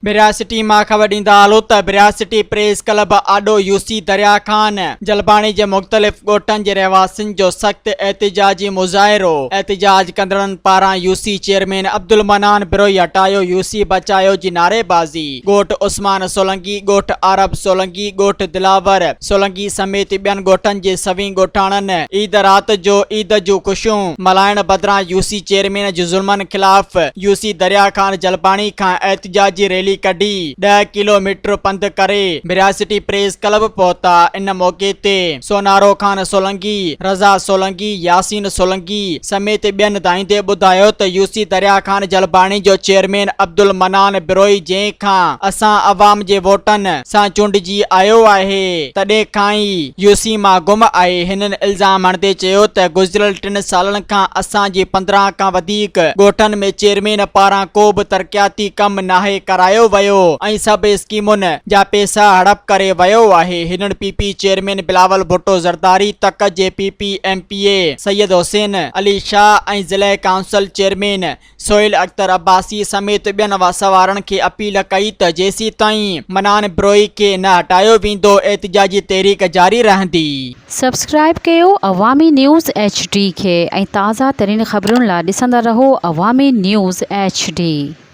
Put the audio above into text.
बिरासिटी मां ख़बर ॾींदा हलो त बिरासिटी प्रेस क्लब आॾो यूसी दरिया खान जलबाणी जे मुख़्तलिफ़ ॻोठनि जे रहवासियुनि जो सख़्त एहतिजाजी मुज़ाहिरो। एहतिजाज कंदड़नि पारां यूसी चेयरमैन अब्दुल मनान बिरोई हटायो यूसी बचायो जी नारेबाज़ी। ॻोठ उस्मान सोलंकी, ॻोठ आरब सोलंकी, ॻोठ दिलावर सोलंकी समेत ॿियनि ॻोठनि जे सभी ॻोठाणनि ईद राति जो ईद जूं ख़ुशियूं मल्हाइण बदिरां यूसी चेयरमैन जे ज़ुल्मनि ख़िलाफ़ यूसी दरिया खान जलबाणी खां एहतिजाजी रैली कढी 10 किलोमीटर पंध करे बिरासिटी प्रेस क्लब पहुता। इन मौके ते सोनारो खान सोलंकी, रज़ा सोलंकी, यासीन सोलंकी समेत ॿियनि दाईंदे ॿुधायो त यूसी दरिया खान जलबाणी जो चेयरमैन अब्दुल मनान बिरोई जंहिंखां असां अवाम जे वोटनि सां चूंडिजी आयो आहे तॾहिं खां ई यूसी मां गुम आहे। हिननि इल्ज़ाम हणंदे चयो त गुज़िरियल 3 सालनि खां असांजे 15 खां वधीक ॻोठनि में चेयरमैन पारां को बि तरक़ियाती कम नाहे करायो वयो ऐं सभु स्कीमुनि जा पैसा हड़प करे वयो आहे। हिननि पीपी चेयरमैन बिलावल भुट्टो ज़रदारी, तक जे पीपी एमपीए सैयद हुसैन अली शाह ऐं ज़िला काउंसिल चेयरमैन सोहेल अख्तर अब्बासी समेत ॿियनि सवारनि खे अपील कई त जेसीं ताईं मनान बिरोई खे न हटायो वेंदो एहतिजाजी तहरीक जारी रहंदी। सब्सक्राइब कयो अवामी न्यूज़ HD खे ऐं ताज़ा तरीन ख़बरुनि लाइ ॾिसंदा रहो अवामी न्यूज़ HD।